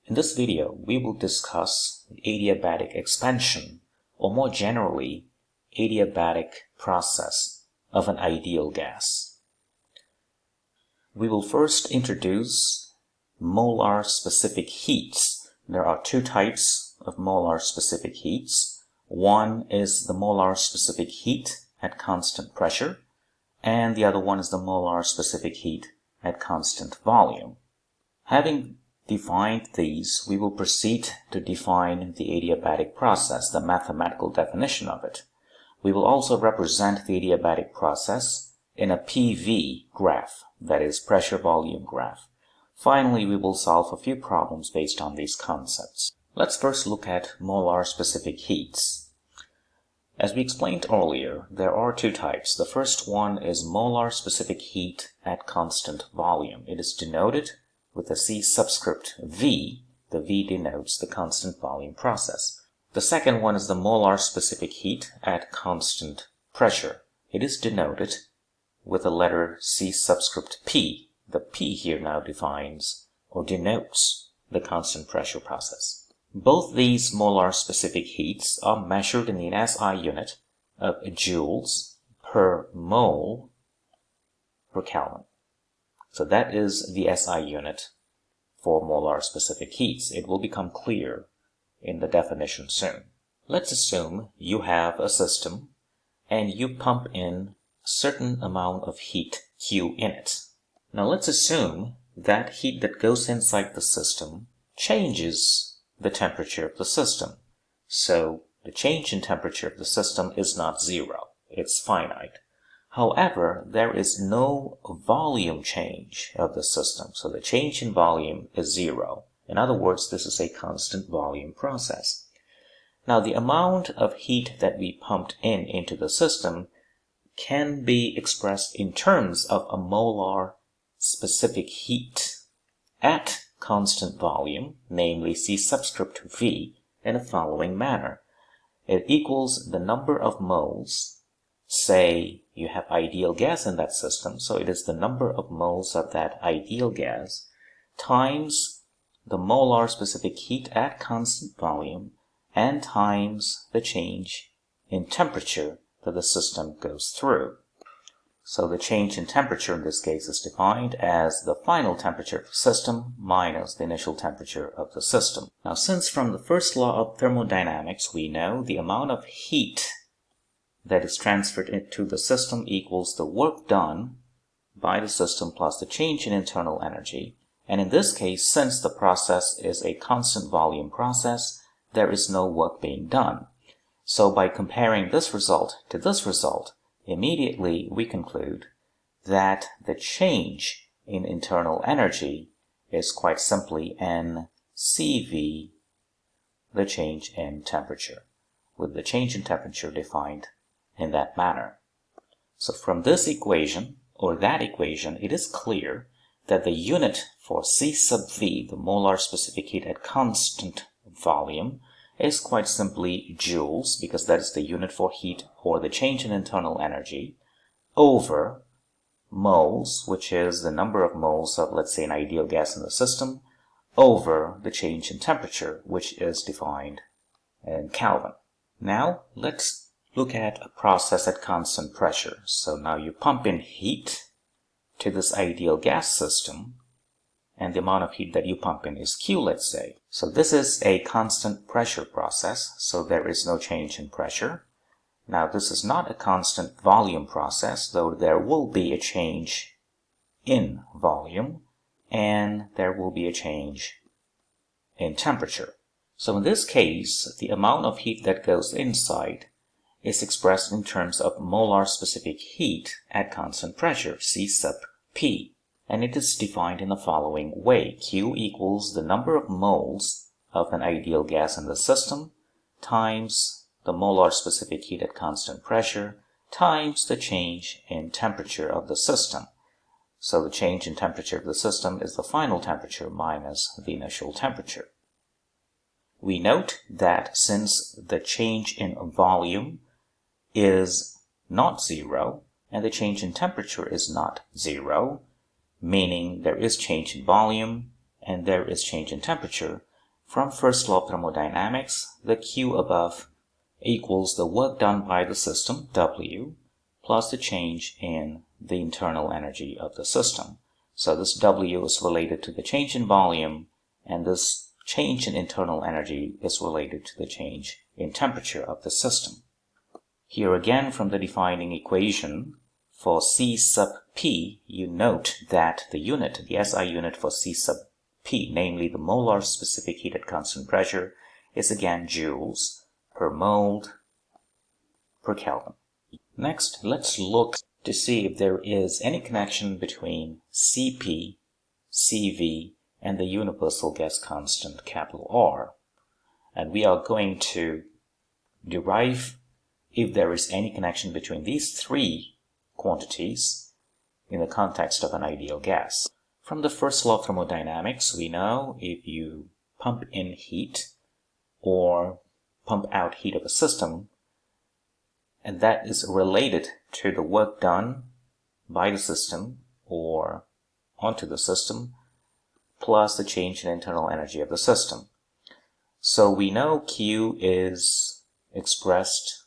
In this video, we will discuss adiabatic expansion, or more generally, adiabatic process of an ideal gas. We will first introduce molar specific heats. There are two types of molar specific heats. One is the molar specific heat at constant pressure, and the other one is the molar specific heat at constant volume. Having defined these, we will proceed to define the adiabatic process, the mathematical definition of it. We will also represent the adiabatic process in a PV graph, that is, pressure-volume graph. Finally, we will solve a few problems based on these concepts. Let's first look at molar-specific heats. As we explained earlier, there are two types. The first one is molar-specific heat at constant volume. It is denoted with a C subscript V. The V denotes the constant volume process. The second one is the molar-specific heat at constant pressure. It is denoted with the letter C subscript P. The P here now defines or denotes the constant pressure process. Both these molar-specific heats are measured in the SI unit of joules per mole per Kelvin. So that is the SI unit for molar-specific heats. It will become clear in the definition soon. Let's assume you have a system and you pump in a certain amount of heat Q in it. Now let's assume that heat that goes inside the system changes the temperature of the system. So the change in temperature of the system is not zero, it's finite. However, there is no volume change of the system, so the change in volume is zero. In other words, this is a constant volume process. Now, the amount of heat that we pumped into the system can be expressed in terms of a molar specific heat at constant volume, namely C subscript V, in the following manner. It equals the number of moles. Say you have ideal gas in that system, so it is the number of moles of that ideal gas times the molar specific heat at constant volume and times the change in temperature that the system goes through. So the change in temperature in this case is defined as the final temperature of the system minus the initial temperature of the system. Now, since from the first law of thermodynamics we know the amount of heat that is transferred into the system equals the work done by the system plus the change in internal energy. And in this case, since the process is a constant volume process, there is no work being done. So by comparing this result to this result, immediately we conclude that the change in internal energy is quite simply NCV, the change in temperature, with the change in temperature defined in that manner. So from this equation, or that equation, it is clear that the unit for C sub V, the molar specific heat at constant volume, is quite simply joules, because that is the unit for heat or the change in internal energy, over moles, which is the number of moles of, let's say, an ideal gas in the system, over the change in temperature, which is defined in Kelvin. Now, let's look at a process at constant pressure. So now you pump in heat to this ideal gas system, and the amount of heat that you pump in is Q, let's say. So this is a constant pressure process, so there is no change in pressure. Now this is not a constant volume process, though there will be a change in volume, and there will be a change in temperature. So in this case, the amount of heat that goes inside is expressed in terms of molar specific heat at constant pressure, C sub P. And it is defined in the following way. Q equals the number of moles of an ideal gas in the system times the molar specific heat at constant pressure times the change in temperature of the system. So the change in temperature of the system is the final temperature minus the initial temperature. We note that since the change in volume is not zero and the change in temperature is not zero, meaning there is change in volume and there is change in temperature, From first law of thermodynamics, the Q above equals the work done by the system, W, plus the change in the internal energy of the system. So this W is related to the change in volume, and this change in internal energy is related to the change in temperature of the system. Here again, from the defining equation for C sub P, you note that the unit, the SI unit for C sub P, namely the molar specific heat at constant pressure, is again joules per mole per Kelvin. Next, let's look to see if there is any connection between Cp, Cv, and the universal gas constant capital R. And we are going to derive if there is any connection between these three quantities in the context of an ideal gas. From the first law of thermodynamics, we know if you pump in heat or pump out heat of a system, and that is related to the work done by the system or onto the system, plus the change in internal energy of the system. So we know Q is expressed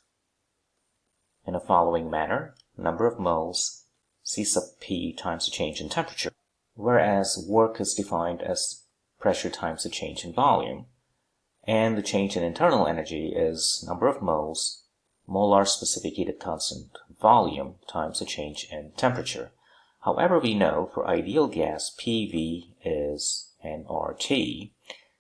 in the following manner: number of moles, C sub P times the change in temperature, whereas work is defined as pressure times the change in volume, and the change in internal energy is number of moles, molar specific heat at constant volume times the change in temperature. However, we know for ideal gas, PV is nRT,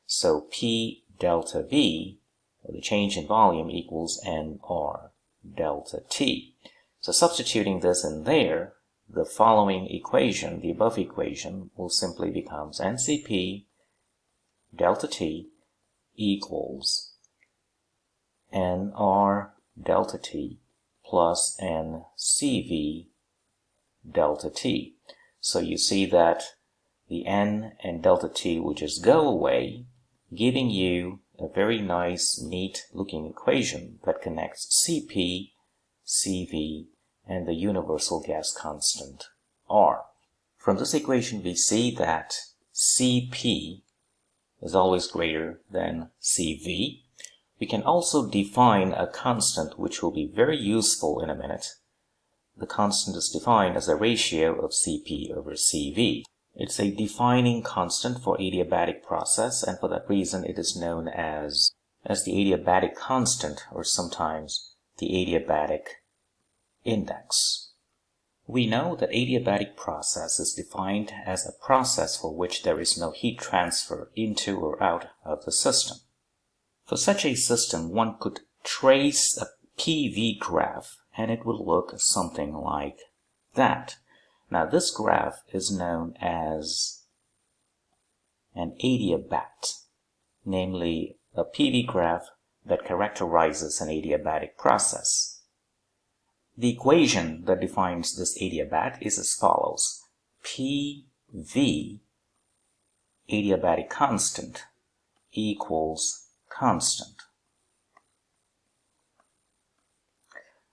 so P delta V, or the change in volume, equals nR delta T. So substituting this in there, the following equation, the above equation, will simply becomes NCP delta T equals nR delta T plus NCV delta T. So you see that the N and delta T will just go away, giving you a very nice, neat looking equation that connects Cp, Cv, and the universal gas constant R. From this equation, we see that Cp is always greater than Cv. We can also define a constant which will be very useful in a minute. The constant is defined as a ratio of Cp over Cv. It's a defining constant for adiabatic process, and for that reason it is known as the adiabatic constant, or sometimes the adiabatic index. We know that adiabatic process is defined as a process for which there is no heat transfer into or out of the system. For such a system, one could trace a PV graph, and it would look something like that. Now, this graph is known as an adiabat, namely a PV graph that characterizes an adiabatic process. The equation that defines this adiabat is as follows: PV, adiabatic constant, equals constant.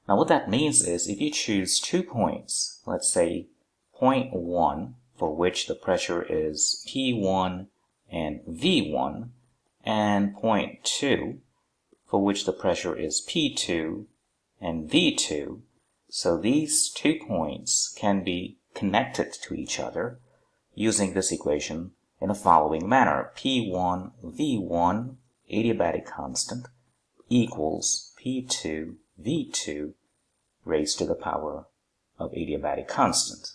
Now what that means is if you choose 2 points, let's say point 1 for which the pressure is P1 and V1, and point 2 for which the pressure is P2 and V2, so these 2 points can be connected to each other using this equation in the following manner: P1 V1 adiabatic constant equals P2 V2 raised to the power of adiabatic constant.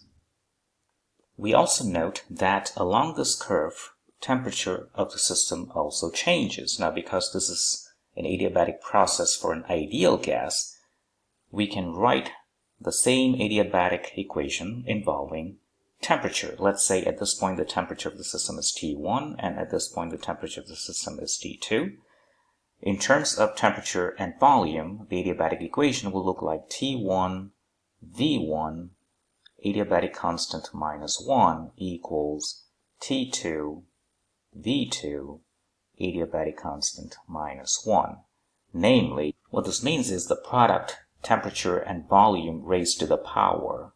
We also note that along this curve, temperature of the system also changes. Now, because this is an adiabatic process for an ideal gas, we can write the same adiabatic equation involving temperature. Let's say at this point the temperature of the system is T1, and at this point the temperature of the system is T2. In terms of temperature and volume, the adiabatic equation will look like T1 V1 adiabatic constant minus 1 equals T2 V2 adiabatic constant minus 1. Namely, what this means is the product temperature and volume raised to the power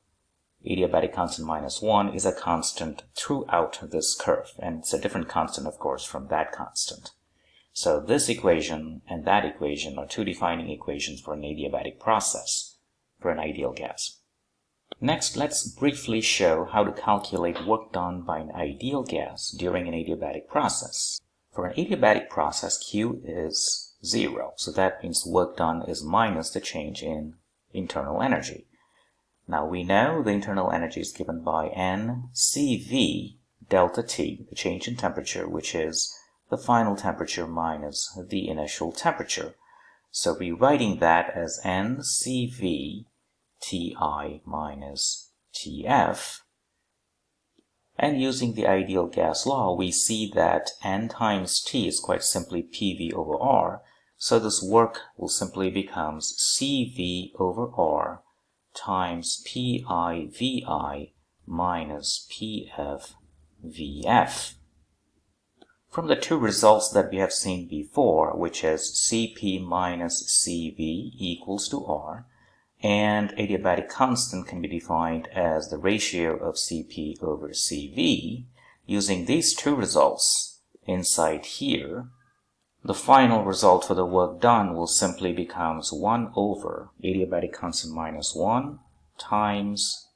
adiabatic constant minus 1 is a constant throughout this curve, and it's a different constant, of course, from that constant. So this equation and that equation are two defining equations for an adiabatic process for an ideal gas. Next, let's briefly show how to calculate work done by an ideal gas during an adiabatic process. For an adiabatic process, Q is 0, so that means work done is minus the change in internal energy. Now we know the internal energy is given by NCV delta T, the change in temperature, which is the final temperature minus the initial temperature. So rewriting that as NCV Ti minus Tf, and using the ideal gas law, we see that N times T is quite simply PV over R, so this work will simply becomes CV over R times Pi Vi minus Pf Vf. From the two results that we have seen before, which is Cp minus Cv equals to R, and adiabatic constant can be defined as the ratio of Cp over Cv, using these two results inside here, the final result for the work done will simply becomes 1 over adiabatic constant minus 1 times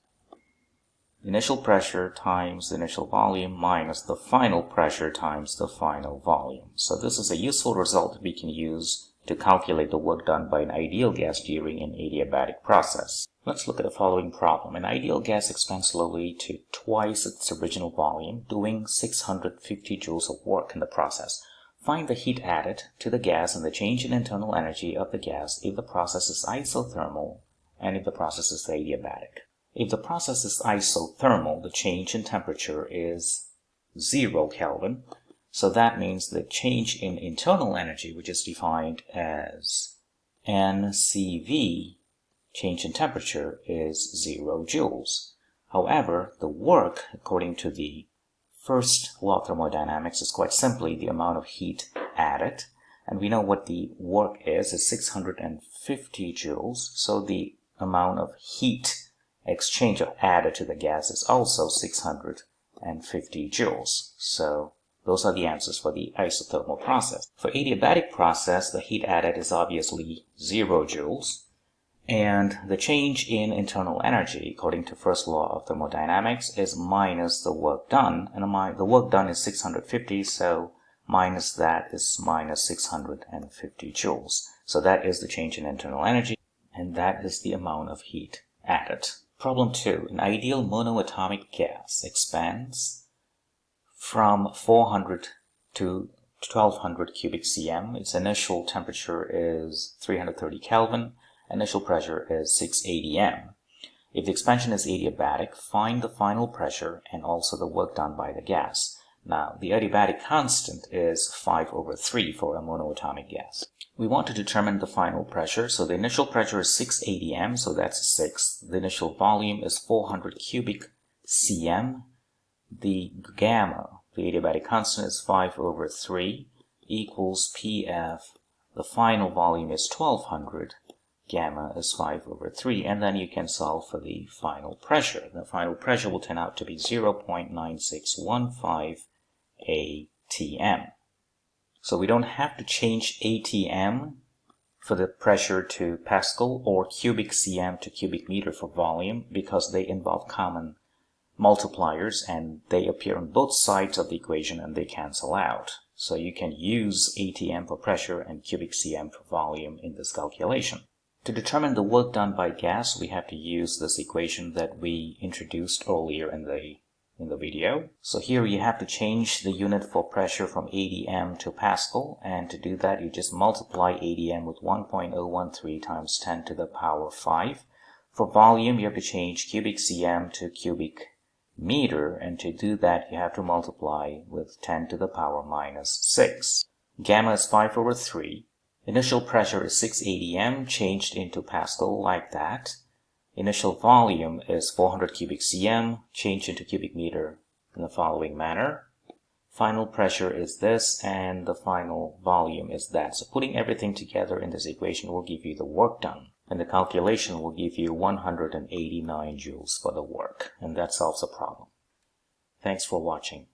initial pressure times the initial volume minus the final pressure times the final volume. So this is a useful result that we can use to calculate the work done by an ideal gas during an adiabatic process. Let's look at the following problem. An ideal gas expands slowly to twice its original volume, doing 650 joules of work in the process. Find the heat added to the gas and the change in internal energy of the gas if the process is isothermal and if the process is adiabatic. If the process is isothermal, the change in temperature is 0 Kelvin. So that means the change in internal energy, which is defined as NCV, change in temperature, is 0 joules. However, the work, according to the first law of thermodynamics, is quite simply the amount of heat added. And we know what the work is 650 joules. So the amount of heat exchange or added to the gas is also 650 joules. So those are the answers for the isothermal process. For adiabatic process, the heat added is obviously 0 joules. And the change in internal energy, according to first law of thermodynamics, is minus the work done. And the work done is 650, so minus that is minus 650 joules. So that is the change in internal energy, and that is the amount of heat added. Problem 2. An ideal monoatomic gas expands from 400 to 1200 cubic cm. Its initial temperature is 330 Kelvin. Initial pressure is 6 atm. If the expansion is adiabatic, find the final pressure and also the work done by the gas. Now, the adiabatic constant is 5/3 for a monoatomic gas. We want to determine the final pressure, so the initial pressure is 6 atm, so that's 6. The initial volume is 400 cubic cm. The gamma, the adiabatic constant, is 5/3 equals Pf. The final volume is 1200. Gamma is 5/3, and then you can solve for the final pressure. The final pressure will turn out to be 0.9615 atm. So we don't have to change atm for the pressure to Pascal or cubic cm to cubic meter for volume because they involve common multipliers and they appear on both sides of the equation and they cancel out. So you can use atm for pressure and cubic cm for volume in this calculation. To determine the work done by gas, we have to use this equation that we introduced earlier in the video. So here you have to change the unit for pressure from atm to Pascal, and to do that you just multiply atm with 1.013 times 10 to the power 5. For volume you have to change cubic cm to cubic meter, and to do that you have to multiply with 10 to the power minus 6. Gamma is 5/3. Initial pressure is 6 atm changed into Pascal like that. Initial volume is 400 cubic cm changed into cubic meter in the following manner. Final pressure is this and the final volume is that. So putting everything together in this equation will give you the work done. And the calculation will give you 189 joules for the work. And that solves the problem. Thanks for watching.